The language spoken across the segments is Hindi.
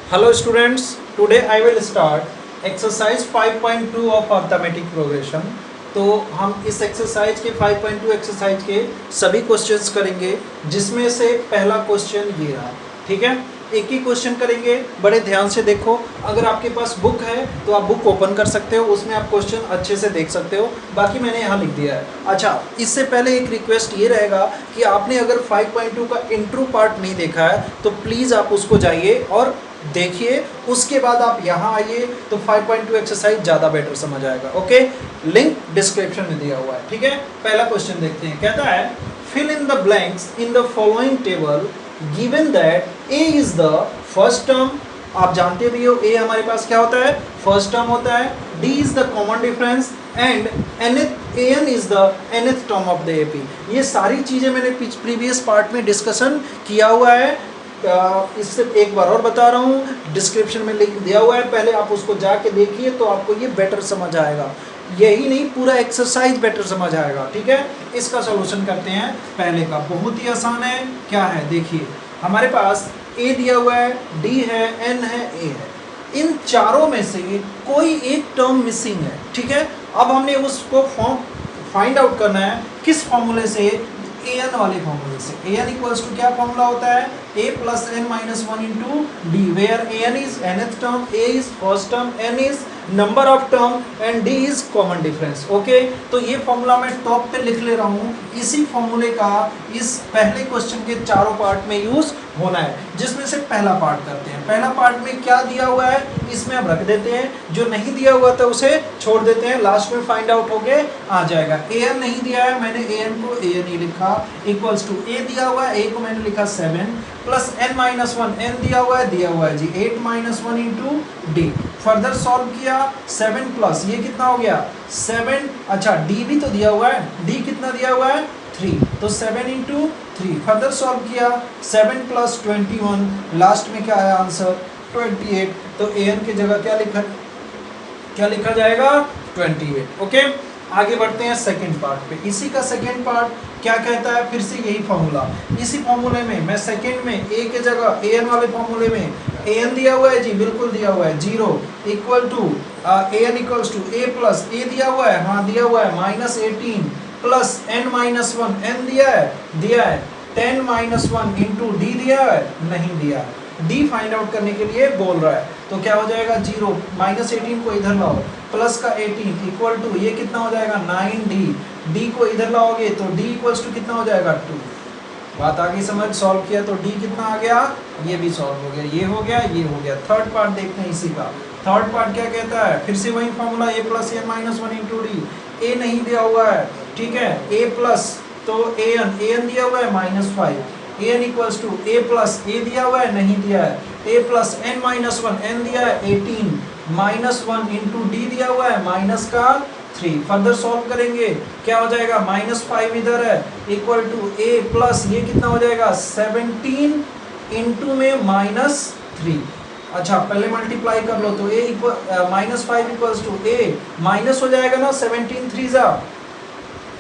Hello students, today I will start exercise 5.2 of arithmetic progression। तो हम इस एक्सरसाइज के 5.2 एक्सरसाइज के सभी क्वेश्चंस करेंगे, जिसमें से पहला क्वेश्चन ये रहा। ठीक है, एक ही क्वेश्चन करेंगे, बड़े ध्यान से देखो। अगर आपके पास बुक है तो आप बुक ओपन कर सकते हो, उसमें आप क्वेश्चन अच्छे से देख सकते हो, बाकी मैंने यहाँ लिख दिया है। अच्छा, इससे पहले एक रिक्वेस्ट ये रहेगा कि आपने अगर 5.2 का इंट्रो पार्ट नहीं देखा है तो प्लीज़ आप उसको जाइए और देखिए, उसके बाद आप यहाँ आइए तो 5.2 एक्सरसाइज ज़्यादा बेटर समझ आएगा। ओके, लिंक डिस्क्रिप्शन में दिया हुआ है। ठीक है, पहला क्वेश्चन देखते हैं। कहता है fill in the blanks in the following table given that a is the first term. आप जानते भी हो ए हमारे पास क्या होता है, फर्स्ट टर्म होता है। D is the common difference and nth an is the nth term of the AP. ये सारी चीज़ें मैंने प्रीवियस पार्ट में डिस्कशन किया हुआ है। इससे एक बार और बता रहा हूँ, डिस्क्रिप्शन में लिंक दिया हुआ है, पहले आप उसको जाके देखिए तो आपको ये बेटर समझ आएगा। यही नहीं, पूरा एक्सरसाइज बेटर समझ आएगा। ठीक है, इसका सॉल्यूशन करते हैं। पहले का बहुत ही आसान है। क्या है देखिए, हमारे पास ए दिया हुआ है, डी है, एन है, ए है। इन चारों में से कोई एक टर्म मिसिंग है। ठीक है, अब हमने उसको फॉर्म फाइंड आउट करना है। किस फॉर्मूले से? ए एन वाले फॉर्मूले से। ए एन इक्वल्स टू क्या फॉर्मूला होता है, a plus N minus one into d, where a n is nth term, a is first term, n is number of term and d is common difference. Okay, तो ये फॉर्मूला मैं टॉप पे लिख ले रहा हूँ। इसी फॉर्मूले का इस पहले क्वेश्चन के चारों पार्ट में यूज होना है, जिसमें से पहला पार्ट करते हैं। पहला पार्ट में क्या दिया हुआ है इसमें हम रख देते हैं, जो नहीं दिया हुआ था उसे छोड़ देते हैं, लास्ट में फाइंड आउट होके आ जाएगा। ए एन नहीं दिया है, मैंने ए एन को ए एन ही लिखा, इक्वल्स टू ए दिया हुआ है, ए को मैंने लिखा 7 plus N minus one, n दिया हुआ है जी 8 minus one into d. Further solve किया, 7 प्लस ये कितना हो गया 7। अच्छा, डी भी तो दिया हुआ है, डी कितना दिया हुआ है 3, तो 7 इंटू 3। फर्दर सॉल्व किया, 7 प्लस 21, लास्ट में क्या आया आंसर 28। तो ए एन की जगह क्या लिखा जाएगा 28। ओके, आगे बढ़ते हैं सेकंड पार्ट पे। इसी का सेकंड पार्ट क्या कहता है, फिर से यही फॉर्मूला। इसी फॉर्मूले में मैं सेकंड में ए के जगह ए एन वाले फॉर्मूले में ए एन दिया हुआ है जी, बिल्कुल दिया हुआ है 0 equal to a n equals to a plus a दिया हुआ है, हाँ दिया हुआ है, minus 18 plus N minus one, n दिया है 10 माइनस वन इंटू डी दिया है, नहीं दिया है। डी फाइंड आउट करने के लिए बोल रहा है, तो क्या हो जाएगा 0, माइनस 18 को इधर लाओ, प्लस का 18 इक्वल टू ये कितना हो जाएगा 9d। डी को इधर लाओगे तो डी इक्वल्स टू कितना हो जाएगा 2। बात आ गई समझ? सॉल्व किया तो डी कितना आ गया, ये भी सॉल्व हो गया, ये हो गया, ये हो गया। थर्ड पार्ट देखते हैं इसी का। थर्ड पार्ट क्या कहता है, फिर से वही formula, a plus N minus one into d. A नहीं दिया हुआ है, ठीक है, ए प्लस तो ए एन दिया हुआ है -5, a n equals to a plus a दिया हुआ है, नहीं दिया है, a plus N minus one, n दिया है 18 माइनस वन इंटू डी दिया हुआ है माइनस का 3। फर्दर सॉल्व करेंगे, क्या हो जाएगा -5 इधर है इक्वल टू ए प्लस ये कितना हो जाएगा 17 इंटू में -3। अच्छा, पहले मल्टीप्लाई कर लो तो a equal -5 equals to a minus हो जाएगा ना, 17 3 जा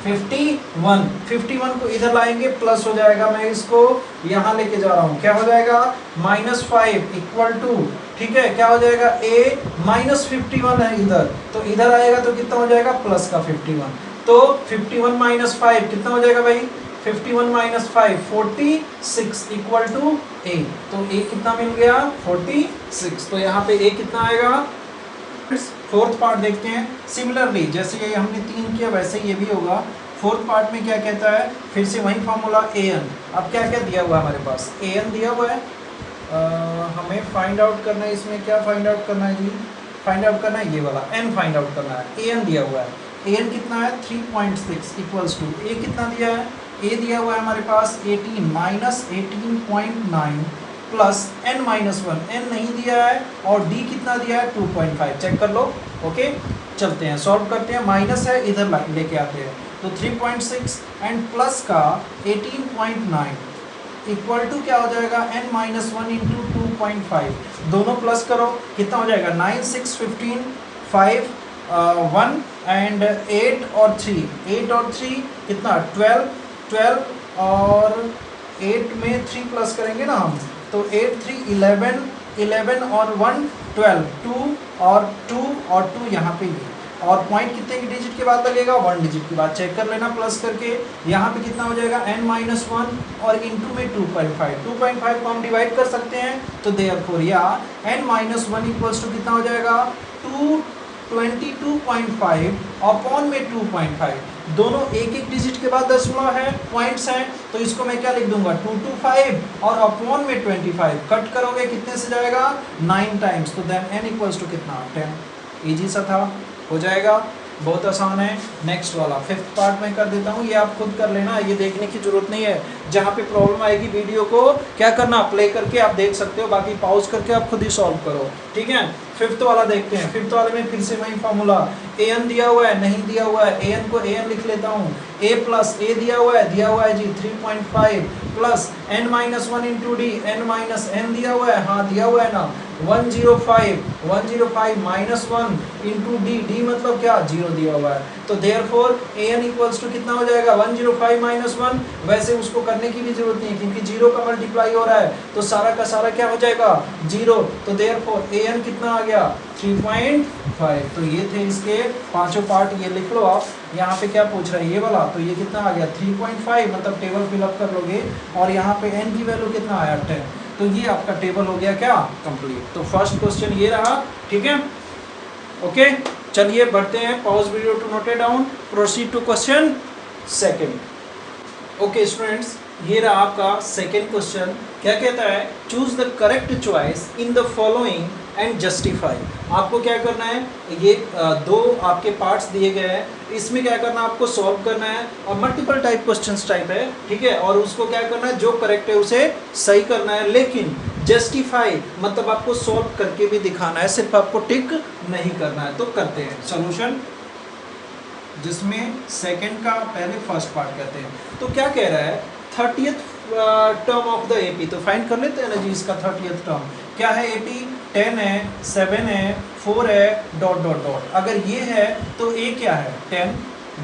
51 को इधर लाएंगे प्लस हो जाएगा। मैं इसको यहाँ लेके जा रहा हूँ, क्या हो जाएगा -5 इक्वल टू, ठीक है, क्या हो जाएगा a -51 है इधर, तो इधर आएगा तो कितना हो जाएगा प्लस का 51। तो 51 माइनस 5 कितना हो जाएगा भाई, 51 माइनस 5 46 इक्वल टू a। तो a कितना मिल गया 46। तो यहाँ पे a कितना आएगा। फोर्थ पार्ट देखते हैं। सिमिलरली जैसे ये हमने 3 किया वैसे ये भी होगा। फोर्थ पार्ट में क्या कहता है, फिर से वही फॉर्मूला ए एन। अब क्या क्या दिया हुआ है हमारे पास, ए एन दिया हुआ है, हमें फाइंड आउट करना है। इसमें क्या फाइंड आउट करना है जी, फाइंड आउट करना है ये वाला एन फाइंड आउट करना है। ए एन दिया हुआ है, ए एन कितना है 3.6 इक्वल्स टू ए कितना दिया है, ए दिया हुआ है हमारे पास 18 minus 18.9 plus N minus one, n नहीं दिया है, और डी कितना दिया है 2.5। चेक कर लो। ओके, चलते हैं सॉल्व करते हैं। माइनस है इधर लेके आते हैं, तो 3.6 एंड प्लस का 18.9 इक्वल टू क्या हो जाएगा n माइनस वन इंटू 2.5। दोनों प्लस करो, कितना हो जाएगा 9 6 15 5 1 एंड 8 और 3, 8 और 3 कितना 12 और 8 में 3 प्लस करेंगे ना हम, तो 8 3 11 11 और 1 12, 2 और 2 और 2 यहाँ पे ये, और पॉइंट कितने की डिजिट के बाद लगेगा, 1 डिजिट के बाद। चेक कर लेना प्लस करके, यहाँ पे कितना हो जाएगा n-1 और इनटू में 2.5 को हम डिवाइड कर सकते हैं, तो देयरफॉर या n-1 इक्वल्स टू कितना हो जाएगा 222.5 अपॉन में 2.5, दोनों एक एक डिजिट के बाद दशमलव है, पॉइंट्स हैं, तो इसको मैं क्या लिख दूंगा 225 और अपॉन में 25, कट करोगे कितने से जाएगा 9 टाइम्स, तो देन n इक्वल्स टू कितना 10। इजी सा था, हो जाएगा, बहुत आसान है। नेक्स्ट वाला 5th पार्ट में कर देता हूँ, ये आप खुद कर लेना, ये देखने की जरूरत नहीं है। जहाँ पे प्रॉब्लम आएगी वीडियो को क्या करना, प्ले करके आप देख सकते हो, बाकी पॉज करके आप खुद ही सॉल्व करो, ठीक है। 5th वाला देखते हैं। 5th वाले में फिर से वही फॉर्मूला, an दिया हुआ है, नहीं दिया हुआ है, an को an लिख लेता हूँ, a प्लस a दिया हुआ है जी 3.5 plus n-1 into D, n-n दिया हुआ है, हाँ दिया हुआ है ना, 105 माइनस 1 इंटू डी, डी मतलब क्या 0 दिया हुआ है, तो देयरफॉर an इक्वल्स टू कितना हो जाएगा 105 माइनस 1, वैसे उसको करने की भी जरूरत नहीं है क्योंकि 0 का मल्टीप्लाई हो रहा है, तो सारा का सारा क्या हो जाएगा 0, तो देयरफॉर an कितना आ गया 3.5। तो ये थे इसके पांचों पार्ट, ये लिख लो आप। यहाँ पे क्या पूछ रहा है ये वाला, तो ये कितना आ गया 3.5, मतलब टेबल फिलअप कर लोगे, और यहाँ पे n की वैल्यू कितना आया 10, तो ये आपका टेबल हो गया क्या कंप्लीट। तो फर्स्ट क्वेश्चन ये रहा, ठीक है, ओके। चलिए बढ़ते हैं, pause video to note it down, proceed to question second. Okay students, ये रहा आपका सेकंड क्वेश्चन। क्या कहता है, choose the correct choice in the following and justify. आपको क्या करना है, ये दो आपके पार्ट्स दिए गए हैं, इसमें क्या करना है आपको सॉल्व करना है, और मल्टीपल टाइप क्वेश्चंस टाइप है, ठीक है, और उसको क्या करना है जो करेक्ट है उसे सही करना है, लेकिन जस्टिफाई मतलब आपको सॉल्व करके भी दिखाना है, सिर्फ आपको टिक नहीं करना है। तो करते हैं सोल्यूशन, जिसमें सेकंड का पहले फर्स्ट पार्ट कहते हैं। तो क्या कह रहा है 30th term of the AP, तो फाइंड कर लेते हैं ना जी इसका 30th टर्म क्या है, एपी 10 है, 7 है, 4 है, डॉट डॉट डॉट। अगर ये है तो ए क्या है 10,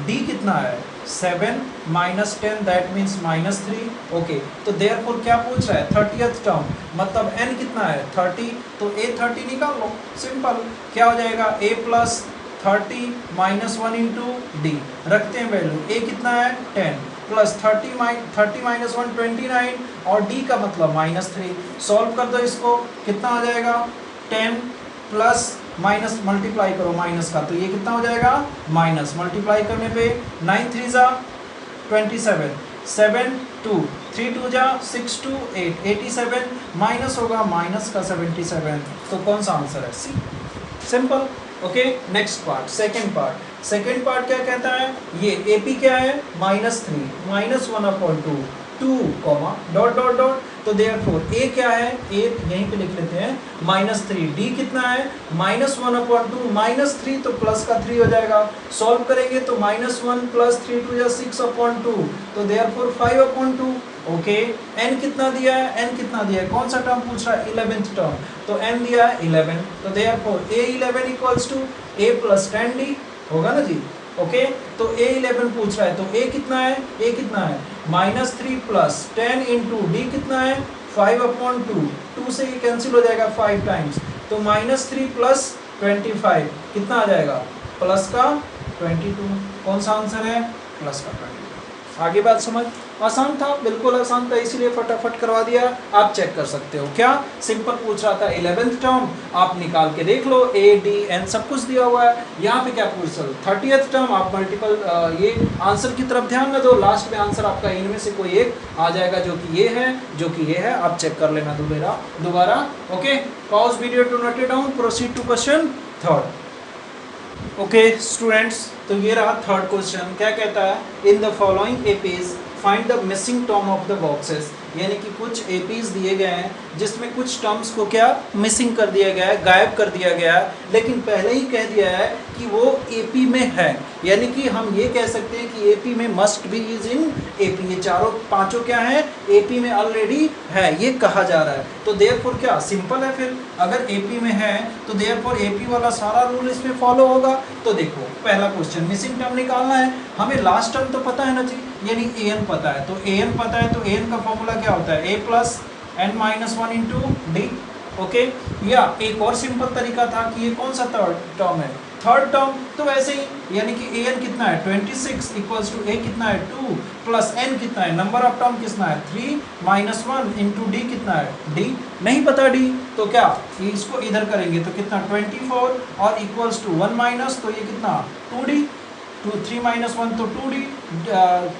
डी कितना है 7 माइनस 10 दैट मीन्स -3। ओके, तो देयरफॉर क्या पूछ रहा है 30th टर्म, मतलब n कितना है 30, तो a 30 निकाल लो, सिंपल। क्या हो जाएगा a plus 30 minus 1 into D, रखते हैं वैल्यू, a कितना है 10 प्लस 30 माइनस 1 29, और d का मतलब -3। सॉल्व कर दो इसको, कितना आ जाएगा 10 प्लस माइनस मल्टीप्लाई करो माइनस का, तो ये कितना हो जाएगा माइनस, मल्टीप्लाई करने पे 9 3 जा 27, 7 2 3 2 जा 6 2 8 87, माइनस होगा माइनस का 77, तो कौन सा आंसर है C, simple. Okay, next part second part क्या कहता है, ये एपी क्या है -3 minus 1/2 2 comma dot dot dot, तो देयरफॉर ए क्या है, ए यहीं पे लिख लेते हैं -3, डी कितना है -1/2 -3, तो प्लस का 3 हो जाएगा। सॉल्व करेंगे तो -1 प्लस 3 2 या 6/2, तो देयरफॉर 5/2। ओके, n कितना दिया है, n कितना दिया है, कौन सा टर्म पूछ रहा है 11th टर्म, तो n दिया है 11, तो therefore a11 equals to a plus 10d होगा ना जी। ओके, तो a11 पूछ रहा है, तो a कितना है, a कितना है -3 प्लस 10 इंटू डी कितना है 5/2, 2 से ये कैंसिल हो जाएगा 5 टाइम्स, तो -3 प्लस 25 कितना आ जाएगा प्लस का 22, कौन सा आंसर है प्लस का 22। आगे बात समझ, आसान था, बिल्कुल आसान था, इसीलिए फटाफट करवा दिया। आप चेक कर सकते हो, क्या सिंपल पूछ रहा था 11th टर्म, आप निकाल के देख लो, a d n सब कुछ दिया हुआ है। यहाँ पे क्या पूछ रहा है 30th टर्म, आप मल्टीपल ये आंसर की तरफ ध्यान न दो, लास्ट में आंसर आपका इनमें से कोई एक आ जाएगा, जो कि ये है, जो कि ये है, आप चेक कर लेना दोबारा। Okay, pause video to note it down, proceed to question third. Okay students, तो ये रहा थर्ड क्वेश्चन। क्या कहता है, in the following APs find the missing term of the boxes, यानी कि कुछ एपीज दिए गए हैं जिसमें कुछ टर्म्स को क्या मिसिंग कर दिया गया है, गायब कर दिया गया है, लेकिन पहले ही कह दिया है कि वो एपी में है, यानी कि हम ये कह सकते हैं कि एपी में must be is in AP, ये चारों पांचों क्या है एपी में ऑलरेडी है, ये कहा जा रहा है। तो देयरफॉर क्या सिंपल है, फिर अगर एपी में है तो देयरफॉर एपी वाला सारा रूल इसमें फॉलो होगा। तो देखो पहला क्वेश्चन, मिसिंग टर्म निकालना है हमें, लास्ट टर्म तो पता है ना जी, यानी an पता है, तो an पता है, तो an का फॉर्मूला क्या होता है a plus n-1 into D, okay. या एक और सिंपल तरीका था कि ये कौन सा टर्म है, थर्ड टर्म, तो वैसे ही यानी कि an कितना है 26 इक्वल्स टू a कितना है 2 प्लस n कितना है, नंबर ऑफ टर्म कितना है 3 माइनस 1 इंटू डी कितना है d, नहीं पता d तो क्या ये इसको इधर करेंगे तो कितना 24 और इक्वल्स टू 1 माइनस तो ये कितना 2d, 3 माइनस 1 तो 2d,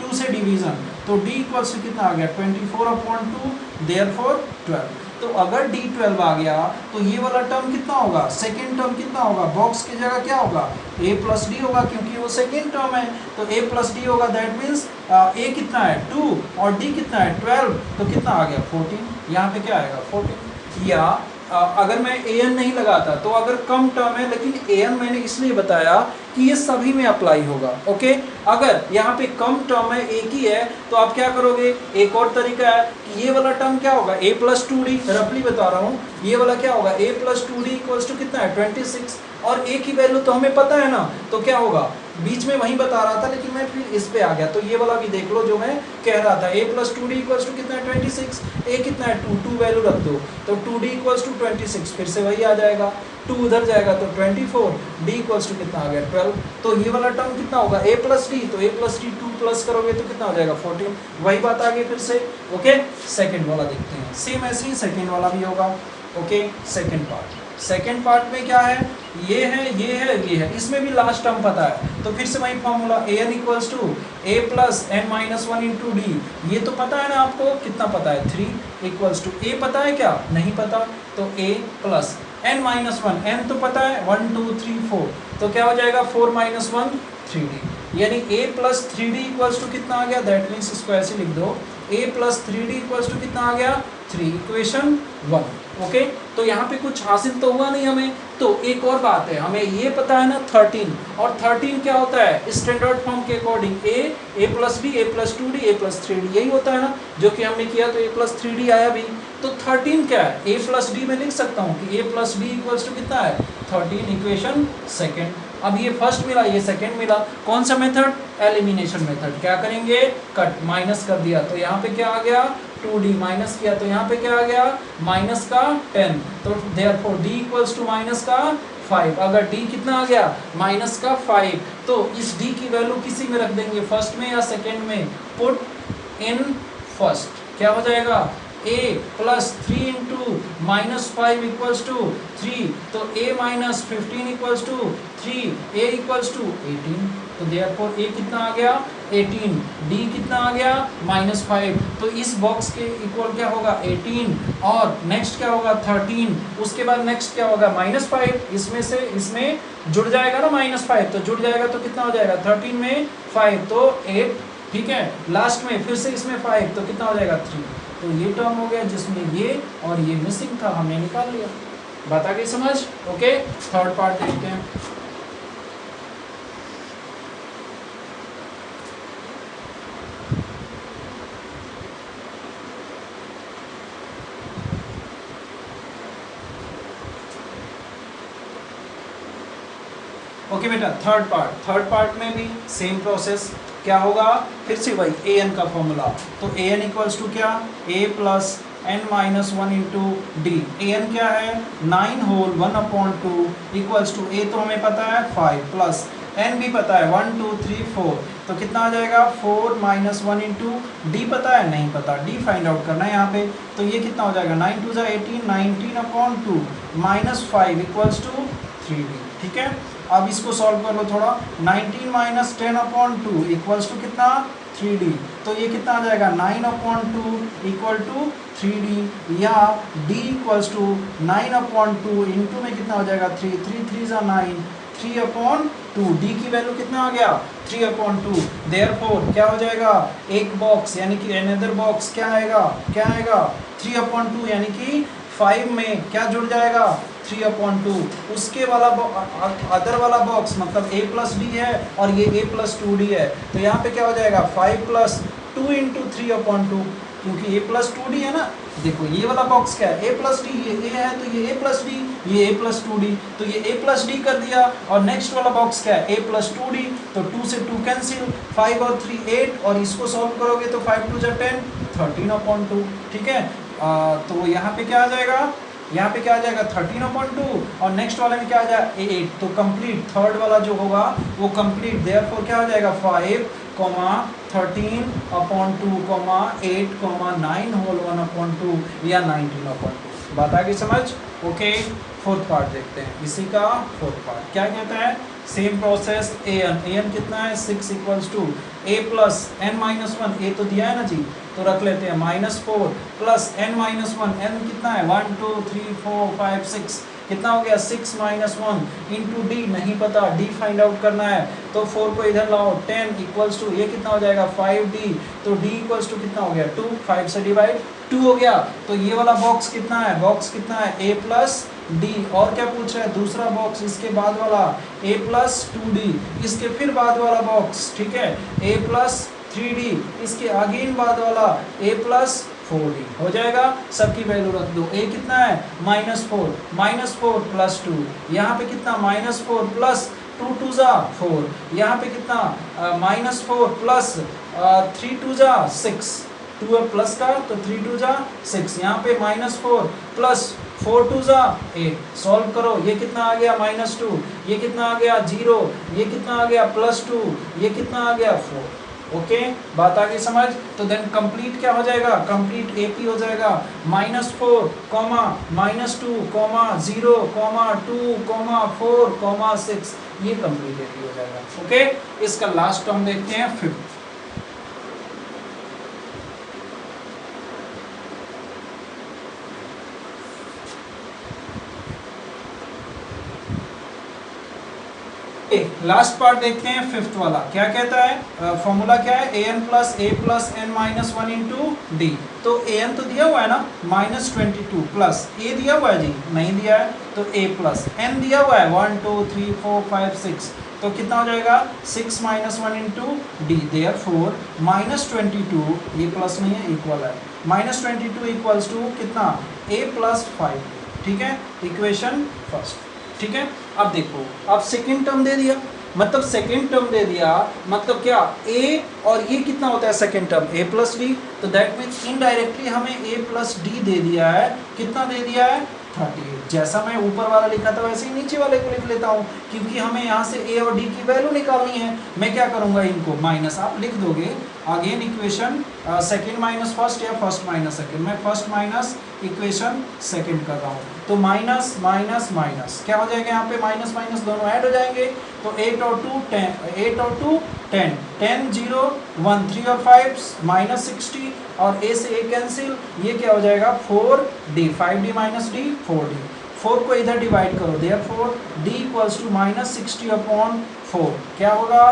2 से डिवीजन तो d इक्वल्स टू कितना आ गया 24/2 देयरफॉर 12। तो अगर d12 आ गया तो ये वाला टर्म कितना होगा, सेकेंड टर्म कितना होगा, बॉक्स की जगह क्या होगा a प्लस डी होगा क्योंकि वो सेकेंड टर्म है, तो a प्लस डी होगा, दैट मीन्स a कितना है 2 और d कितना है 12 तो कितना आ गया 14, यहाँ पे क्या आएगा 14। या अगर मैं an नहीं लगाता तो अगर कम टर्म है, लेकिन an मैंने इसलिए बताया कि ये सभी में अप्लाई होगा, ओके। अगर यहाँ पे कम टर्म है एक ही है तो आप क्या करोगे, एक और तरीका है कि ये वाला टर्म क्या होगा a प्लस 2d, रफली बता रहा हूँ, ये वाला क्या होगा a plus 2d equals to कितना है 26 और a की वैल्यू तो हमें पता है ना, तो क्या होगा बीच में वहीं बता रहा था लेकिन मैं फिर इस पे आ गया, तो ये वाला भी देख लो जो मैं कह रहा था, a plus 2d equals to कितना है 26, a कितना है 2 वैल्यू रख दो तो 2d इक्वल्स टू 26, फिर से वही आ जाएगा 2 उधर जाएगा तो 24, d इक्वल्स टू कितना आ गया 12, तो ये वाला टर्म कितना होगा a प्लस डी, तो a प्लस डी 2 प्लस करोगे तो कितना हो जाएगा 14, वही बात आ गई फिर से, ओके। सेकंड वाला देखते हैं, सेम ऐसे ही सेकंड वाला भी होगा, ओके। सेकंड पार्ट में क्या है, ये है ये है ये है, इसमें भी लास्ट टर्म पता है तो फिर से वही formula an equals to a plus n minus 1 into d, ये तो पता है ना आपको, कितना पता है 3 इक्वल्स टू a पता है क्या, नहीं पता, तो a plus n minus 1, n तो पता है 1 2 3 4 तो क्या हो जाएगा 4 माइनस 1 3d, यानी a plus 3d equals to कितना आ गया, दैट मीन्स इसको ऐसे लिख दो a plus 3d equals to कितना आ गया 3, इक्वेशन 1, ओके। तो यहाँ पे कुछ हासिल तो हुआ नहीं हमें, तो एक और बात है, हमें ये पता है ना 13, और 13 क्या होता है स्टैंडर्ड फॉर्म के according a plus b a plus 2d a plus 3d, यही होता है ना जो कि हमने किया, तो a प्लस 3d आया भी, तो 13 क्या है a प्लस d में लिख सकता हूँ कि a plus d equals to कितना है 13, इक्वेशन सेकेंड। अब ये फर्स्ट मिला ये सेकेंड मिला, कौन सा मेथड, एलिमिनेशन मेथड, क्या करेंगे कट, माइनस कर दिया तो यहाँ पे क्या आ गया 2d, माइनस किया तो यहाँ पे क्या आ गया माइनस का 10, तो therefore d equals to minus का 5, अगर d कितना आ गया माइनस का 5 तो इस d की वैल्यू किसी में रख देंगे, फर्स्ट में या सेकेंड में, पुट इन फर्स्ट, क्या हो जाएगा a plus 3 into minus 5 equals to 3, तो a minus 15 equals to 3, a equals to 18, तो देयरफॉर a कितना आ गया 18, d कितना आ गया माइनस 5, तो इस बॉक्स के इक्वल क्या होगा 18 और नेक्स्ट क्या होगा 13, उसके बाद नेक्स्ट क्या होगा माइनस 5, इसमें से इसमें जुड़ जाएगा ना माइनस 5, तो जुड़ जाएगा तो कितना हो जाएगा 13 में 5 तो 8, ठीक है, लास्ट में फिर से इसमें 5 तो कितना हो जाएगा 3, तो ये टर्म हो गया जिसमें ये और ये मिसिंग था, हमने निकाल लिया, बात आ गई समझ, ओके। थर्ड पार्ट देखते हैं, ओके बेटा। थर्ड पार्ट में भी सेम प्रोसेस, क्या होगा फिर से वही an का फॉर्मूला, तो an इक्वल्स टू क्या a plus n minus 1 into D, an क्या है 9 होल 1/2 इक्वल्स टू a तो हमें पता है 5 प्लस n भी पता है 1 2 3 4, तो कितना आ जाएगा 4 माइनस 1 इंटू डी पता है नहीं पता, d फाइंड आउट करना है यहाँ पे, तो ये कितना हो जाएगा 9 2 18 19/2 माइनस 5 इक्वल्स टू 3d, ठीक है। अब इसको सॉल्व कर लो थोड़ा, 19 माइनस 10/2 इक्वल्स टू कितना 3d, तो ये कितना आ जाएगा 9/2 इक्वल टू 3d, या d इक्वल्स टू 9/2 इंटू में कितना हो जाएगा 3 3 3 9 3/2, d की वैल्यू कितना आ गया 3/2, देयरफॉर क्या हो जाएगा एक बॉक्स यानी कि अनदर बॉक्स क्या आएगा 3/2, यानी कि 5 में क्या जुड़ जाएगा 3/2, उसके वाला अदर वाला बॉक्स मतलब a प्लस डी है और ये a प्लस 2d है, तो यहाँ पे क्या हो जाएगा 5 प्लस 2 इंटू 3/2, क्योंकि a प्लस 2d है ना, देखो ये वाला बॉक्स क्या है a प्लस डी, ये a है तो ये a प्लस डी, ये a प्लस 2d, तो ये a प्लस डी कर दिया, और नेक्स्ट वाला बॉक्स क्या है a प्लस 2d, तो 2 से 2 कैंसिल, 5 और 3 8, और इसको सॉल्व करोगे तो 5 2 10 13/2, ठीक है। तो यहाँ पे क्या आ जाएगा यहाँ पे क्या आ जाएगा 13/2 और नेक्स्ट वाले में क्या आ जाएगा 8। तो कंप्लीट थर्ड वाला जो होगा वो कंप्लीट, देयरफॉर क्या आ जाएगा 5, 13/2, 8, 9 होल 1/2 या 19/2। बात आ गई समझ? ओके, फोर्थ पार्ट देखते हैं इसी का। फोर्थ पार्ट क्या कहता है, सेम प्रोसेस an कितना है 6 equals to a plus n minus 1, a तो दिया है ना जी, तो रख लेते हैं -4 प्लस n माइनस 1, n कितना है 1 2 3 4 5 6, कितना हो गया 6 माइनस 1 इंटू डी, नहीं पता डी फाइंड आउट करना है, तो 4 को इधर लाओ 10 इक्वल्स टू ये कितना हो जाएगा 5d, तो d इक्वल्स टू कितना हो गया 2, 5 से डिवाइड 2 हो गया। तो ये वाला बॉक्स कितना है, बॉक्स कितना है a प्लस डी, और क्या पूछ रहा है दूसरा बॉक्स इसके बाद वाला a प्लस 2d, इसके फिर बाद वाला बॉक्स, ठीक है a प्लस 3d, इसके अगेन बाद वाला a प्लस 4d हो जाएगा। सबकी वैल्यू रख दो, a कितना है -4 प्लस 2, यहाँ पे कितना -4 प्लस 2 2 जा 4, यहाँ पे कितना -4 प्लस 3 2 जा 6, 2 है प्लस का तो 3 2 जा 6, यहाँ पे -4 प्लस 4 2 जा 8, सॉल्व करो, ये कितना आ गया -2, ये कितना आ गया 0, ये कितना आ गया +2, ये कितना आ गया 4। ओके, बात आ गई समझ? तो देन कंप्लीट क्या हो जाएगा, कंप्लीट एपी हो जाएगा -4, -2, -0, 2, 4, 6, ये कंप्लीट एपी हो जाएगा। ओके, इसका लास्ट टर्म देखते हैं फिफ्थ। लास्ट पार्ट देखते हैं फिफ्थ वाला, क्या कहता है, फॉर्मूला क्या है, an plus a plus n minus 1 into D. तो an तो दिया हुआ है ना -22 प्लस a दिया हुआ है जी, नहीं दिया है, तो a प्लस n दिया हुआ है 1 2 3 4 5 6, तो कितना हो जाएगा 6 माइनस 1 इंटू डी, देयरफॉर -22, ये प्लस नहीं है इक्वल है, -22 इक्वल्स टू कितना a प्लस 5, ठीक है, इक्वेशन फर्स्ट। ठीक है, अब देखो, अब सेकेंड टर्म दे दिया, मतलब सेकेंड टर्म दे दिया, मतलब क्या a और ये कितना होता है second term a plus D, तो दैट मीन्स इनडायरेक्टली हमें a प्लस डी दे दिया है, कितना दे दिया है 38। जैसा मैं ऊपर वाला लिखा था वैसे ही नीचे वाले को लिख लेता हूँ, क्योंकि हमें यहाँ से a और d की वैल्यू निकालनी है। मैं क्या करूँगा, इनको माइनस आप लिख दोगे, again equation second minus first या फर्स्ट माइनस सेकेंड, मैं फर्स्ट माइनस इक्वेशन सेकेंड कर रहा हूँ, तो माइनस माइनस माइनस क्या हो जाएगा, यहाँ पे माइनस माइनस दोनों ऐड हो जाएंगे, तो 8 और 2 10, 8 और 2 10, 10 0 1 3 और 5 -60, और a से a कैंसिल, ये क्या हो जाएगा 4d, 5d minus d 4d, 4 को इधर डिवाइड करो, देयरफॉर d इक्वल्स टू -60/4, क्या होगा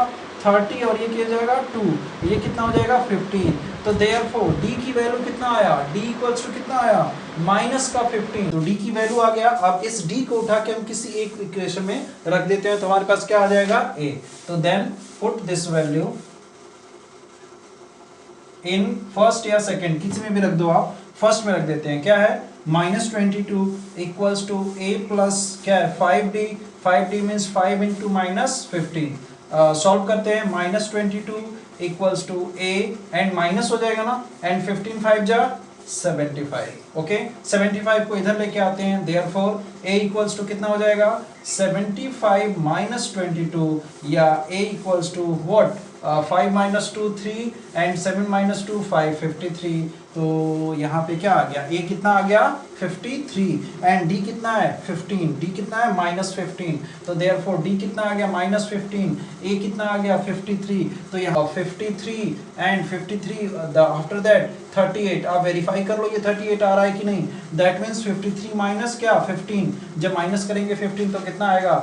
30, और ये क्या हो जाएगा 2, ये कितना हो जाएगा 15, तो देयरफॉर d की वैल्यू कितना आया, d इक्वल्स टू कितना आया -15, तो d की वैल्यू आ गया। अब इस d को उठा के हम किसी एक इक्वेशन में रख देते हैं, तो हमारे पास क्या आ जाएगा a, तो then put this value in first या सेकेंड, किसी में भी रख दो आप, फर्स्ट में रख देते हैं, क्या है -22 इक्वल्स टू a प्लस क्या है 5d, 5d means 5 into -15, solve करते हैं, -22 equals to a and minus हो जाएगा ना, एंड 15 5 जा 75, ओके 75 को इधर लेके आते हैं, देयरफॉर a इक्वल्स टू कितना हो जाएगा 75 माइनस 22, या a equals to what 5 minus 2 3 and 7 minus 2 5, 53, तो यहाँ पे क्या आ गया, a कितना आ गया 53 एंड d कितना है 15, d कितना है -15, तो देयरफॉर d कितना आ गया -15, a कितना आ गया 53, तो यहाँ 53 एंड 53 आफ्टर दैट 38, आप वेरीफाई कर लो ये 38 आ रहा है कि नहीं, दैट मीन्स 53 माइनस क्या 15, जब माइनस करेंगे 15 तो कितना आएगा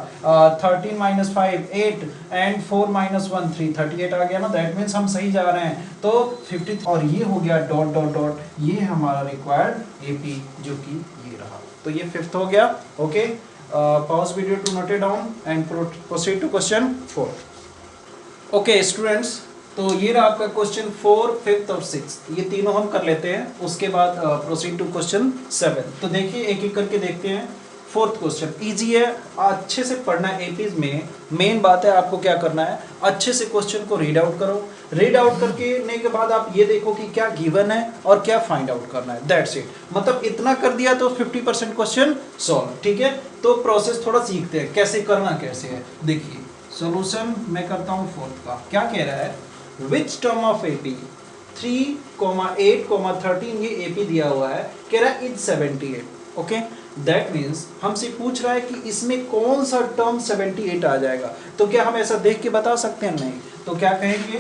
13 माइनस 5 8 एंड 4 माइनस 1 3, 38 आ गया ना, दैट मीन्स हम सही जा रहे हैं, तो 53, और ये हो गया डॉट डॉट डॉट, ये हमारा रिक्वायर्ड एपी जो कि ये रहा, तो ये फिफ्थ हो गया। Okay, pause video to note it down and proceed to question 4। Okay students, तो ये रहा आपका क्वेश्चन 4, 5th और 6th, ये तीनों हम कर लेते हैं, उसके बाद प्रोसीड टू क्वेश्चन 7। तो देखिए एक एक करके देखते हैं। फोर्थ क्वेश्चन इजी है, अच्छे से पढ़ना है। एपीज में मेन बात है आपको क्या करना है, अच्छे से क्वेश्चन को रीड आउट करो। रीड आउट करने के बाद आप ये देखो कि क्या गिवन है और क्या फाइंड आउट करना है, दैट्स इट। मतलब इतना कर दिया तो 50% क्वेश्चन सॉल्व। ठीक है, तो प्रोसेस थोड़ा सीखते हैं कैसे करना कैसे है। देखिए सॉल्यूशन मैं करता हूँ फोर्थ का। क्या कह रहा है, विच टर्म ऑफ एपी 3,8,13 ये एपी दिया हुआ है, कह रहा है इज 78। ओके, दैट मीन्स हमसे पूछ रहा है कि इसमें कौन सा टर्म 78 आ जाएगा। तो क्या हम ऐसा देख के बता सकते हैं? नहीं। तो क्या कहेंगे,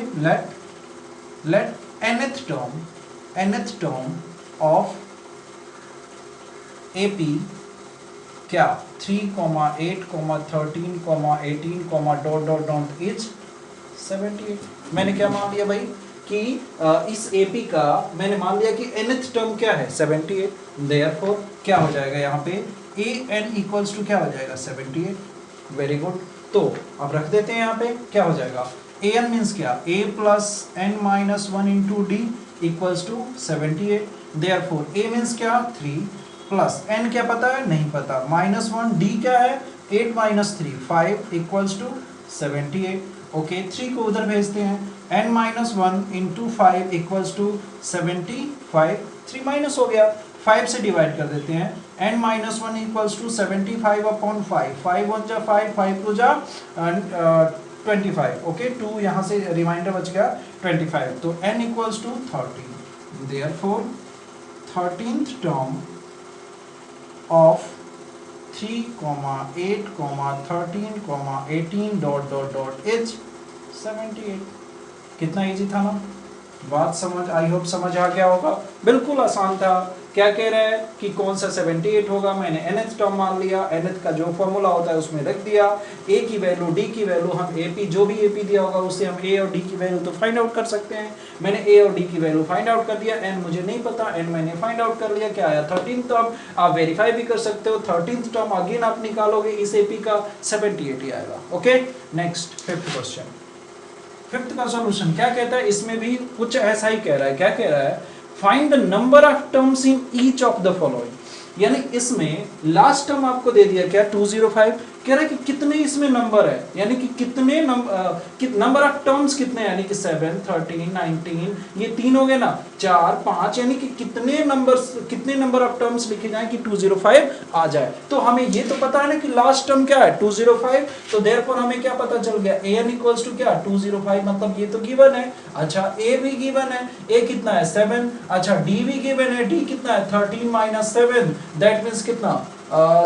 let nth term of AP क्या 3,8,13,18, इज 78। मैंने क्या मान लिया भाई कि इस एपी का मैंने मान लिया कि nth टर्म क्या है 78। देयरफॉर क्या हो जाएगा यहाँ पे an इक्वल्स टू क्या हो जाएगा 78। Very good. तो अब रख देते हैं यहाँ पे क्या हो जाएगा, an मीन्स क्या, a plus n minus 1 into D equals to 78। Therefore a means क्या 3 प्लस n क्या पता है, नहीं पता, माइनस 1, d क्या है 8 माइनस 3 5 इक्वल्स टू 78। ओके, 3 को उधर भेजते हैं, n minus 1 into 5 equals to 75। 3 minus हो गया, 5 से डिवाइड कर देते हैं, n minus 1 equals to 75 upon 5, 5 1 जा 5, 5 2 जा 25। ओके, 2 यहाँ से रिमाइंडर बच गया 25। तो n equals to 13। Therefore 13th term of 3, 8, 13, 18 dot dot dot is 78। कितना इजी था ना, बात समझ, आई होप समझ आ गया होगा। बिल्कुल आसान था। क्या कह रहा है कि कौन सा 78 होगा, मैंने nth टर्म मान लिया, nth का जो फॉर्मूला होता है उसमें रख दिया, a की वैल्यू d की वैल्यू, हम ap जो भी ap दिया होगा उससे हम a और d की वैल्यू तो फाइंड आउट कर सकते हैं। मैंने a और d की वैल्यू फाइंड आउट कर दिया, n मुझे नहीं पता, n मैंने फाइंड आउट कर लिया, क्या आया 13th टर्म। आप वेरीफाई भी कर सकते हो, 13th टर्म अगेन आप निकालोगे इस ap का 78 ही आएगा। Okay, next fifth question. Fifth का सॉल्यूशन क्या कहता है, इसमें भी कुछ ऐसा ही कह रहा है। क्या कह रहा है, find the number of terms in each of the following. यानी इसमें लास्ट टर्म आपको दे दिया क्या 205, कह रहा है कि कितने इसमें नंबर है, यानी कि कितने नंबर ऑफ टर्म्स कितने, यानी कि 7, 13, 19, ये तीन हो गए ना, 4, 5, यानी कि कितने नंबर ऑफ टर्म्स लिखे जाए कि 205 आ जाए। तो हमें ये तो पता है ना कि लास्ट टर्म क्या है 205, तो देयरफॉर हमें क्या पता चल गया, an इक्वल्स टू क्या 205, मतलब ये तो गिवन है। अच्छा, a भी गिवन है, a कितना है 7। अच्छा, d भी गिवन है, d कितना है 13 माइनस 7, दैट मीन्स कितना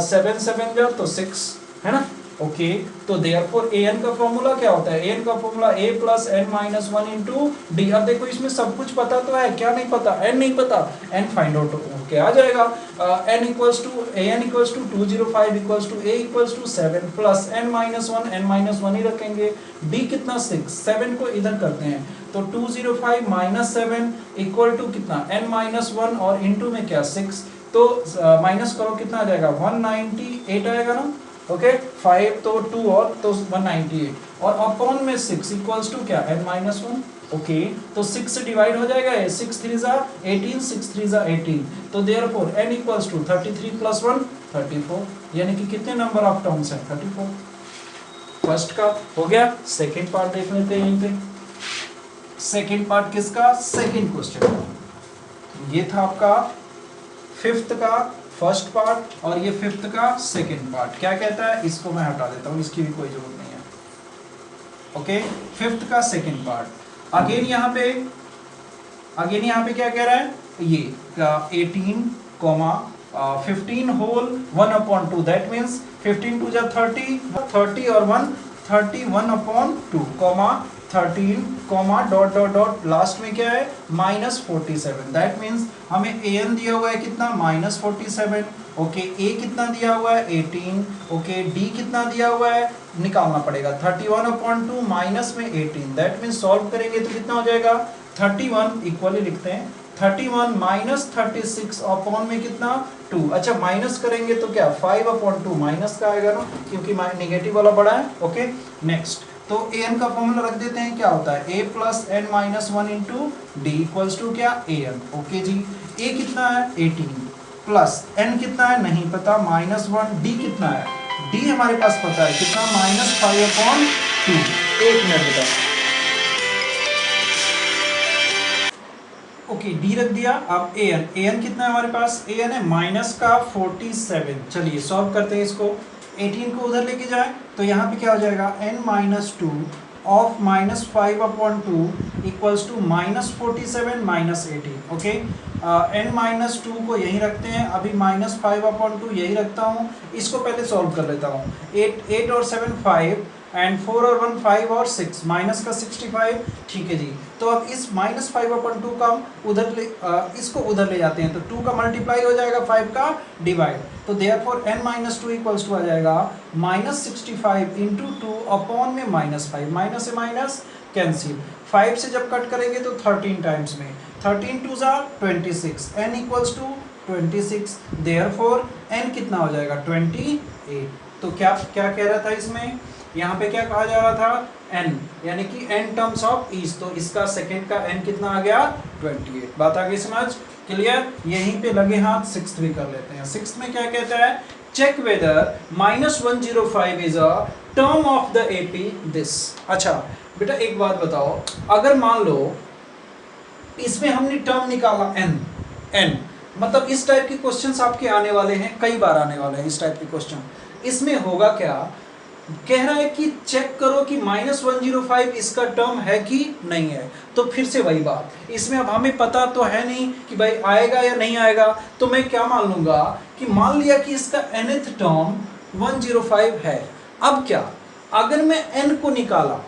7 7 जा तो 6 है ना। ओके, तो देयरफॉर an का फॉर्मूला क्या होता है, an का formula a plus n minus 1 into D. अब देखो इसमें सब कुछ पता तो है, क्या नहीं पता, n नहीं पता, n फाइंड आउट होके आ जाएगा। n equals to an equals to 205 equals to a equals to 7 plus n minus 1 ही रखेंगे, d कितना 6, 7 को इधर करते हैं तो 205 माइनस 7 इक्वल टू कितना n माइनस 1 और इंटू में क्या 6, तो माइनस करो कितना आ जाएगा 198 आएगा ना। ओके, 5 तो 2 और तो 198 और अपॉन में 6 इक्वल्स टू क्या n माइनस 1। ओके, तो 6 से डिवाइड हो जाएगा, 6 3 जा 18, 6 3 जा 18, तो therefore n equals to 33 plus 1 34, यानी कि कितने नंबर ऑफ टर्म्स हैं 34। फर्स्ट का हो गया, सेकंड पार्ट देख लेते हैं। यहीं पे सेकंड पार्ट किसका, सेकंड क्वेश्चन। ये था आपका फिफ्थ का फर्स्ट पार्ट और ये फिफ्थ का सेकंड पार्ट। क्या कहता है, इसको मैं हटा देता हूँ, इसकी भी कोई जरूरत नहीं है। ओके, फिफ्थ का सेकंड पार्ट। अगेन यहाँ पे क्या कह रहा है, ये 18, 15 होल 1/2, दैट मीन्स 15 2 जा 30 और 1 31/2, 13 डॉट डॉट डॉट लास्ट में क्या है -47, दैट मीन्स हमें an दिया हुआ है कितना -47। ओके, a कितना दिया हुआ है 18। ओके, d कितना दिया हुआ है निकालना पड़ेगा 31/2 माइनस में 18, दैट मीन्स सॉल्व करेंगे तो कितना हो जाएगा 31 इक्वली लिखते हैं 31 माइनस 36 अपॉन में कितना 2। अच्छा, माइनस करेंगे तो क्या 5/2 माइनस का आएगा ना, क्योंकि नेगेटिव वाला बड़ा है। ओके, नेक्स्ट तो an का फॉर्मूला रख देते हैं, क्या होता है a plus n minus 1 into D equals to क्या an। ओके जी, a कितना है 18, प्लस n कितना है नहीं पता -1, d कितना है, d हमारे पास पता है कितना -5/2। एक मिनट बेटा, ओके d रख दिया। अब an कितना है हमारे पास, an है -47। चलिए सॉल्व करते हैं इसको। 18 को उधर लेके जाए तो यहाँ पे क्या हो जाएगा, n-2 of -5/2 equals to -47 -18। Okay, n-2 को यहीं रखते हैं, अभी -5/2 यही रखता हूँ, इसको पहले सॉल्व कर लेता हूँ। 8 और 7 5 एंड 4 और 1 5 और 6 माइनस का 65। ठीक है जी, तो अब इस -5/2 का हम इसको उधर ले जाते हैं तो 2 का मल्टीप्लाई हो जाएगा 5 का डिवाइड, तो देयरफॉर n-2 इक्वल्स टू आ जाएगा -65 इंटू 2 अपॉन में -5, माइनस से माइनस कैंसिल, 5 से जब कट करेंगे तो 13 टाइम्स में, 13 2 ज़ा 26, n equals to 26, therefore n कितना हो जाएगा 28। तो क्या क्या कह रहा था इसमें, यहाँ पे क्या कहा जा रहा था, n यानी कि n टर्म्स ऑफ ईच, तो इसका सेकंड का n कितना आ गया 28। बात आ गई समझ, क्लियर। यहीं पे लगे हाथ 6th भी कर लेते हैं। 6th में क्या कहता है, check whether -105 is a term of the AP this. अच्छा बेटा एक बात बताओ, अगर मान लो इसमें हमने टर्म निकाला n मतलब इस टाइप के क्वेश्चंस आपके आने वाले हैं, कई बार आने वाले हैं इस टाइप के क्वेश्चन। इसमें होगा क्या, कह रहा है कि चेक करो कि -105 इसका टर्म है कि नहीं है। तो फिर से वही बात, इसमें अब हमें पता तो है नहीं कि भाई आएगा या नहीं आएगा, तो मैं क्या मान लूंगा कि मान लिया कि इसका nth टर्म 105 है। अब क्या, अगर मैं n को निकाला,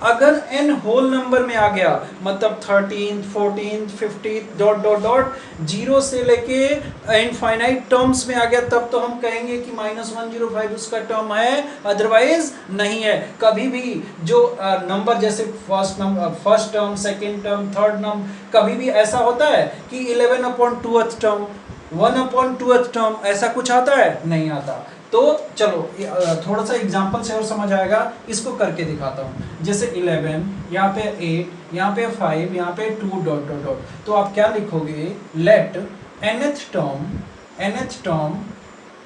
अगर n होल नंबर में आ गया, मतलब 13, 14, 50 डॉट डॉट डॉट 0 से लेके इनफाइनाइट टर्म्स में आ गया, तब तो हम कहेंगे कि -105 उसका टर्म है, अदरवाइज नहीं है। कभी भी जो नंबर जैसे first term, second term, third term, कभी भी ऐसा होता है कि 11/2th टर्म, 1/2th टर्म, ऐसा कुछ आता है, नहीं आता। तो चलो थोड़ा सा एग्जांपल से और समझ आएगा, इसको करके दिखाता हूँ। जैसे 11, यहाँ पे 8, यहाँ पे 5, यहाँ पे 2 डॉट डॉट डॉट, तो आप क्या लिखोगे, let nth term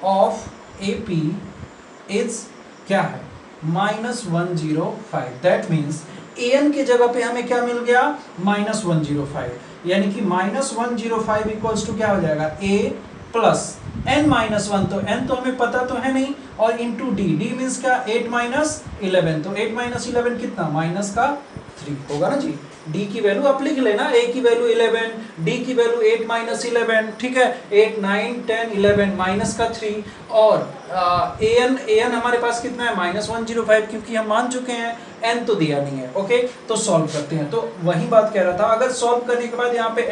of AP is क्या है -105। दैट मीन्स an की जगह पे हमें क्या मिल गया, -105, यानी कि -105 इक्वल्स टू क्या हो जाएगा, a प्लस n-1, तो n तो हमें पता तो है नहीं, और इंटू d मीन्स क्या, 8 - 11, तो 8 - 11 कितना, माइनस का 3 होगा ना जी। d की वैल्यू आप लिख लेना, a की वैल्यू 11, d की वैल्यू 8 - 11, ठीक है, 8 9 10 11 माइनस का 3, और an हमारे पास कितना है -105, क्योंकि हम मान चुके हैं, n तो दिया नहीं है। ओके, तो सॉल्व करते हैं। तो वही बात कह रहा था, अगर सॉल्व करने के बाद यहाँ पे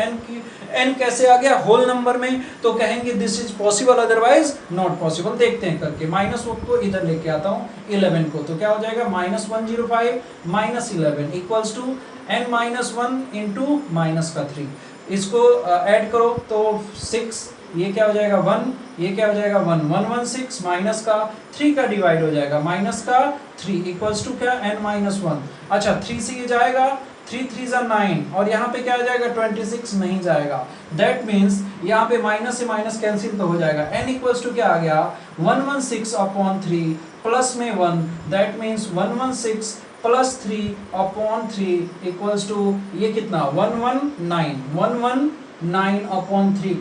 n कैसे आ गया होल नंबर में, तो कहेंगे this is possible, otherwise not possible. देखते हैं करके, -1 को इधर लेके आता हूँ 11 को, तो क्या हो जाएगा, -105 - 11 equals to n-1 into minus का 3, इसको ऐड करो तो 6, ये क्या हो जाएगा 1, ये क्या हो जाएगा 1, 116 माइनस का 3 का डिवाइड हो जाएगा, माइनस का 3 इक्वल्स टू क्या, n-1। अच्छा 3 से ये जाएगा, 3 3 ज़ा 9, और यहाँ पे क्या आ जाएगा 26, नहीं जाएगा। दैट मीन्स यहाँ पे माइनस से माइनस कैंसिल तो हो जाएगा, n इक्वल्स टू क्या आ गया 116/3 प्लस में 1, that means 116 plus 3/3 equals to ये कितना 119/3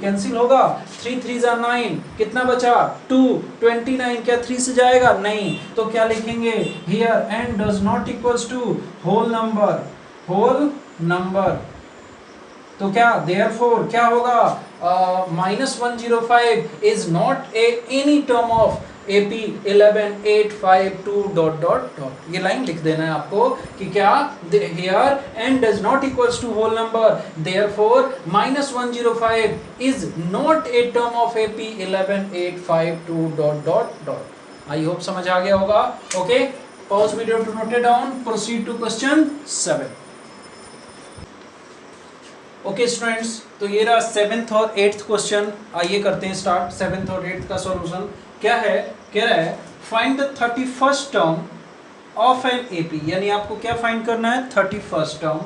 कैंसिल होगा, 3 3 ज़ा 9, कितना बचा 2, 29, क्या 3 से जाएगा, नहीं, तो क्या लिखेंगे here n does not equals to whole number, तो क्या देयरफॉर क्या होगा, -105 is not any term of AP 11 8 5 2 dot dot dot. ये लाइन लिख देना है आपको कि क्या, here n does not equals to whole number, therefore -105 is not a term of AP 11 8 5 2 dot dot dot. I hope समझ आ गया होगा। Okay, pause video to note it down, proceed to question 7। Okay students, तो ये रहा 7th और 8th क्वेश्चन। आइए करते हैं स्टार्ट। 7th और 8th का सॉल्यूशन क्या है, कह रहा है find the 31st term of an AP, यानी आपको क्या फाइंड करना है 31st term,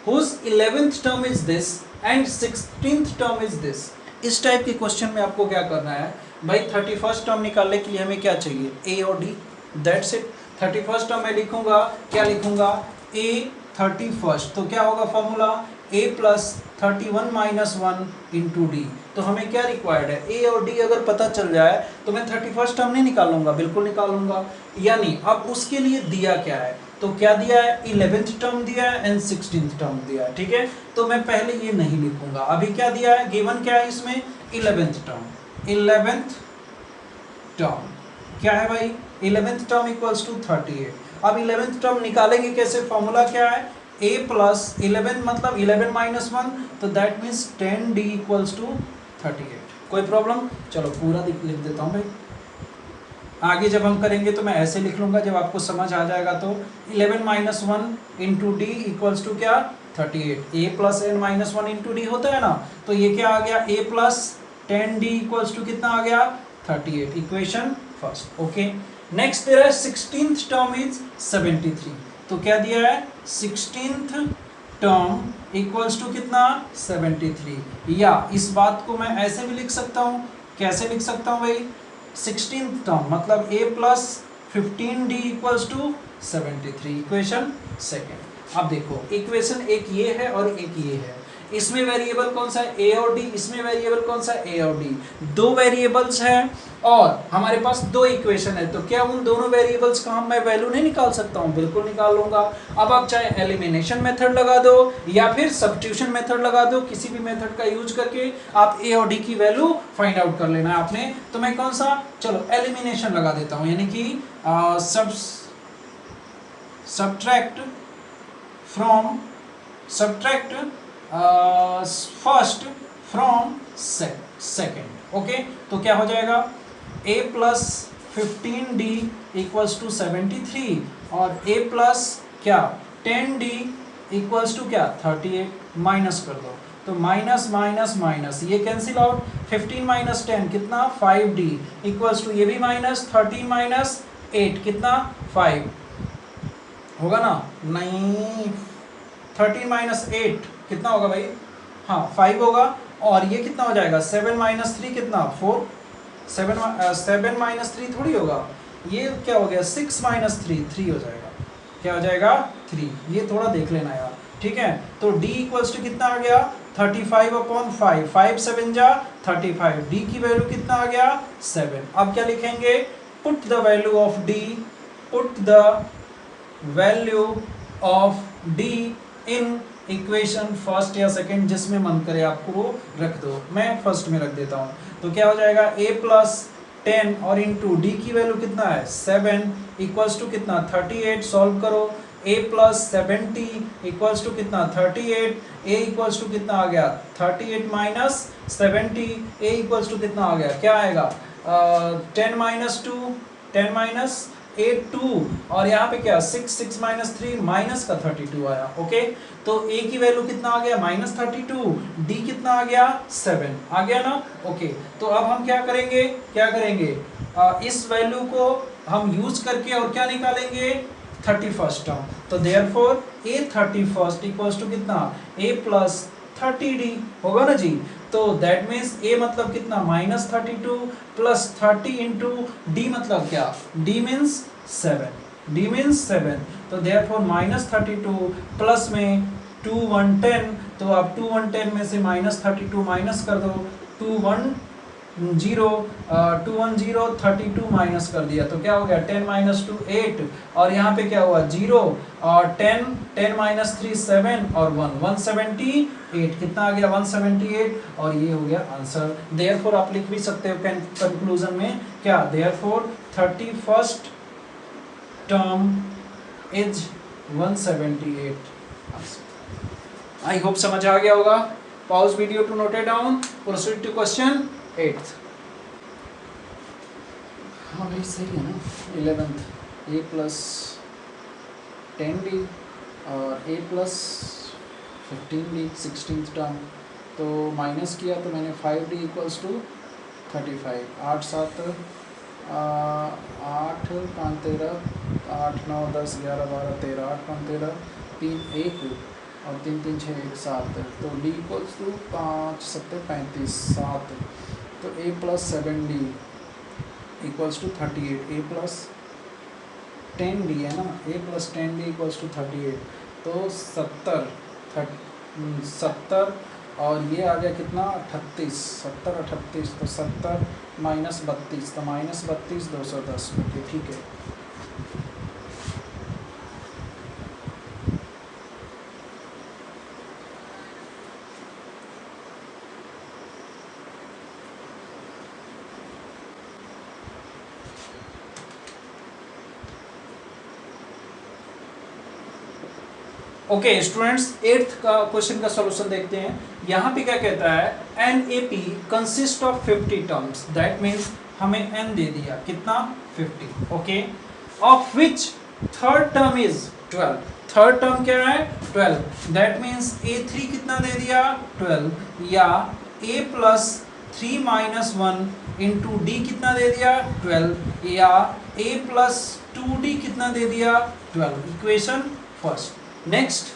whose 11th term is this and 16th term is this. इस टाइप के क्वेश्चन में आपको क्या करना है भाई, 31st टर्म निकालने के लिए हमें क्या चाहिए, ए और D, that's it. 31st term मैं लिखूंगा, क्या लिखूंगा, ए 31st, तो क्या होगा formula, a plus 31 minus 1 into D. तो हमें क्या रिक्वायर्ड है, ए और डी अगर पता चल जाए तो मैं 31st टर्म नहीं निकालूंगा, बिल्कुल निकालूंगा। यानी अब उसके लिए दिया क्या है, तो क्या दिया है, 11th टर्म दिया है एंड 16th टर्म दिया है, ठीक है। तो मैं पहले ये नहीं लिखूंगा, अभी क्या दिया है, गिवन क्या है इसमें, 11th टर्म। 11th टर्म क्या है भाई, 11th टर्म इक्वल्स टू 38। अब 11th टर्म निकालेंगे कैसे, फॉर्मूला क्या है, a प्लस 11 मतलब 11 माइनस 1, तो that means 10d equals to 38। कोई प्रॉब्लम, चलो पूरा लिख देता हूँ भाई। आगे जब हम करेंगे तो मैं ऐसे लिख लूंगा, जब आपको समझ आ जाएगा तो 11 minus 1 into D equals to क्या, 38। A plus N minus 1 into D होता है ना, तो ये क्या आ गया, ए प्लस 10d इक्वल्स टू कितना आ गया, 38, इक्वेशन फर्स्ट। ओके, नेक्स्ट दे रहा है 16th टर्म इज 73। तो क्या दिया है, 16th टर्म इक्वल्स टू कितना, 73। या इस बात को मैं ऐसे भी लिख सकता हूँ, कैसे लिख सकता हूँ भाई, 16th टर्म मतलब a plus 15d equals to 73, equation second. अब देखो इक्वेशन एक ये है और एक ये है, इसमें वेरिएबल कौन सा है, a और d, इसमें वेरिएबल कौन सा है, a और d, दो वेरिएबल्स हैं और हमारे पास दो इक्वेशन है, तो क्या उन दोनों वेरिएबल्स का हम मैं वैल्यू नहीं निकाल सकता हूँ, बिल्कुल निकाल लूंगा। अब आप चाहे एलिमिनेशन मेथड लगा दो या फिर सब्स्टिट्यूशन मेथड लगा दो, किसी भी मेथड का यूज करके आप a और d की वैल्यू फाइंड आउट कर लेना है आपने। तो मैं कौन सा, चलो एलिमिनेशन लगा देता हूँ, यानी कि subtract first from second. Okay, तो क्या हो जाएगा, a plus 15d equals to 73 और a प्लस क्या 10d इक्वल्स टू क्या 38, माइनस कर दो, तो माइनस माइनस माइनस ये कैंसिल आउट, 15 माइनस 10 कितना 5d इक्वल्स टू ये भी माइनस, 13 माइनस 8 कितना 5 होगा ना, नहीं 13 माइनस 8 कितना होगा भाई, हाँ 5 होगा। और ये कितना हो जाएगा, 7 माइनस 3 कितना 4, 7 माइनस 3 थोड़ी होगा, ये क्या हो गया 6 माइनस 3 हो जाएगा, क्या हो जाएगा 3, ये थोड़ा देख लेना यार, ठीक है। तो d इक्वल्स टू कितना आ गया 35 अपॉन 5, 5 7 जा 35, d की वैल्यू कितना आ गया 7। अब क्या लिखेंगे, put the value of d, put the value of d in equation first या सेकंड, जिसमें मन करे आपको रख दो, मैं फर्स्ट में रख देता हूँ। तो क्या हो जाएगा a प्लस 10 और इंटू डी की वैल्यू कितना है 7 इक्वल्स टू कितना 38, सॉल्व करो, a प्लस 70 इक्वल्स टू कितना 38, a इक्वल्स टू कितना आ गया 38 माइनस 70, a इक्वल्स टू कितना आ गया, क्या आएगा 10 माइनस 2, 10 माइनस 8 2 और यहाँ पे क्या 6 माइनस 3 माइनस का 32 आया। ओके, तो a की वैल्यू कितना आ गया माइनस 32, d कितना आ गया 7 आ गया ना। ओके, तो अब हम क्या करेंगे, इस वैल्यू को हम यूज करके और क्या निकालेंगे 31st टर्म। तो therefore a 31st equals to कितना a प्लस 30d होगा ना जी। तो दैट मीन्स a मतलब कितना माइनस 32 प्लस 30 इंटू डी मतलब क्या, d मीन्स 7, तो देयरफॉर माइनस 32 प्लस में 2 1 10, तो आप 2 1 10 में से माइनस 32 माइनस कर दो, 2 1 0 2 1 0 32 माइनस कर दिया, तो क्या हो गया 10 माइनस 2 8 और यहाँ पे क्या हुआ 0 और 10 माइनस 3 7 और 178 कितना आ गया 178 और ये हो गया आंसर। देयरफॉर आप लिख भी सकते हो कंक्लूजन में क्या, therefore 31st term is 178। I hope समझ आ गया होगा। Pause video to note it down, proceed to question 8th। हाँ भाई सही है ना, 11th a प्लस 10d और a plus 15d 16th term, तो माइनस किया तो मैंने 5d इक्वल्स टू 35, 8 7 8 5 13 8 9 10 11 12 13 8 5 13 3 1 और 3 3 6 1 7, तो d इक्वल्स टू 5 7 35 7, तो a plus 7d equals to 38, a plus 10d है ना, a plus 10d equals to 38, तो 70 और ये आ गया कितना 38, 70 38, तो 70 माइनस 32, तो माइनस 32 210, ओके ठीक है। ओके स्टूडेंट्स, 8th का क्वेश्चन का सॉल्यूशन देखते हैं। यहाँ पे क्या कहता है, an A P consist of 50 terms, that means हमें एन दे दिया कितना 50, okay, of which third term is 12, third term क्या है 12, दैट मीन्स A3 कितना दे दिया 12, या A plus 3 minus 1 into D कितना दे दिया 12, या A प्लस 2D कितना दे दिया 12, equation first. Next,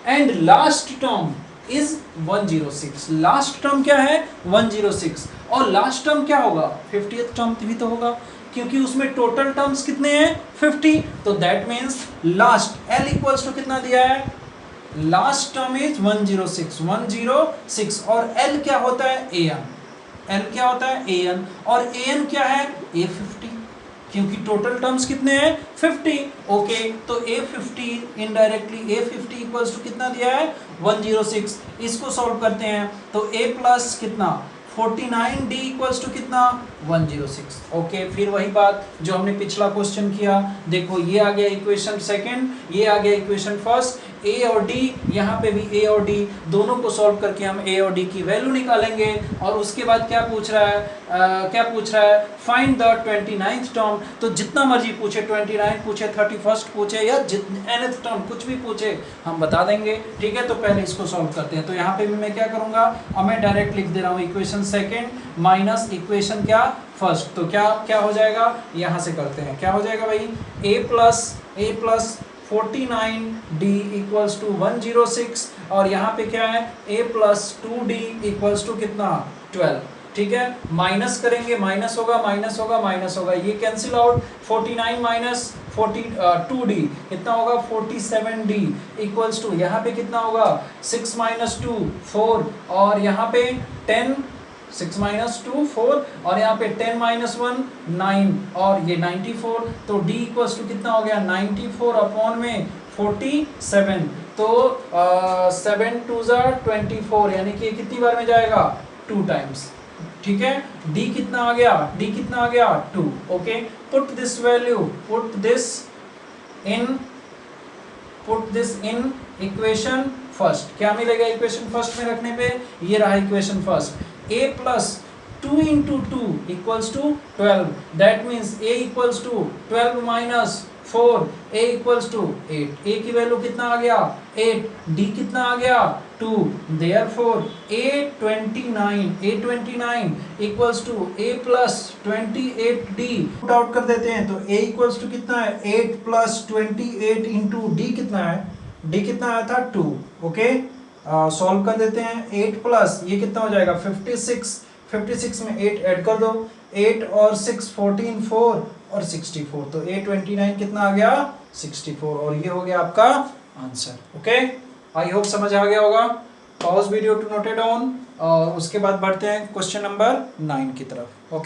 and last term is 106, last term क्या है 106, और लास्ट टर्म क्या होगा 50th टर्म भी तो होगा, क्योंकि उसमें टोटल टर्म्स कितने हैं 50, तो that means last L equals to कितना दिया है, लास्ट टर्म इज 106, और L क्या होता है AN, L क्या होता है AN, और AN क्या है A50, क्योंकि टोटल टर्म्स कितने हैं 50, ओके, तो A50 indirectly A50 equals to कितना दिया है 106, इसको सॉल्व करते हैं तो A प्लस कितना 49D इक्वल्स टू कितना 106, ओके। फिर वही बात जो हमने पिछला क्वेश्चन किया, देखो ये आ गया इक्वेशन सेकंड, ये आ गया इक्वेशन फर्स्ट, A और D, यहाँ पे भी A और D दोनों को सॉल्व करके हम A और D की वैल्यू निकालेंगे, और उसके बाद क्या पूछ रहा है, फाइंड द 29th टर्म, तो जितना मर्जी पूछे 29 पूछे 31st पूछे या nth टर्म कुछ भी पूछे हम बता देंगे, ठीक है। तो पहले इसको सॉल्व करते हैं, तो यहाँ पे भी मैं क्या करूँगा, अब मैं डायरेक्ट लिख दे रहा हूँ इक्वेशन सेकेंड माइनस इक्वेशन क्या फर्स्ट, तो क्या हो जाएगा, यहाँ से करते हैं, क्या हो जाएगा भाई, A plus 49D equals to 106, और यहाँ पे क्या है A plus 2D equals to कितना 12, ठीक है। माइनस करेंगे, माइनस होगा, ये कैंसिल आउट, 49 माइनस 2D कितना होगा 47D इक्वल्स टू, यहाँ पे कितना होगा 6 माइनस 2 4, और यहाँ पे 10, 6 माइनस 2 4, और यहाँ पे 10 माइनस 1 9, और ये 94, तो D इक्वल्स टू कितना हो गया 94 अपॉन में 47, तो 7 2 24, यानी कि कितनी बार में जाएगा 2 टाइम्स, ठीक है। D कितना आ गया 2, okay. Put this in equation first, क्या मिलेगा इक्वेशन फर्स्ट में रखने पे, ये रहा equation first, A plus 2 into 2 equals to 12, that means A equals to 12 minus 4, A equals to 8, A की वैल्यू कितना आ गया 8, D कितना आ गया 2, therefore A29 equals to A plus 28D, put out कर देते हैं, तो A इक्वल्स टू कितना है 8 प्लस 28 इंटू D कितना है, D कितना आया था 2, ओके। सॉल्व कर देते हैं, 8 प्लस ये कितना हो जाएगा 56 में 8 ऐड कर दो, 8 और 6 14 4 और 64, तो A29 कितना आ गया 64, और ये हो गया आपका आंसर, ओके। आई होप समझ आ गया होगा। Pause video to note it down, और उसके बाद बढ़ते हैं क्वेश्चन नंबर 9 की तरफ, ओके।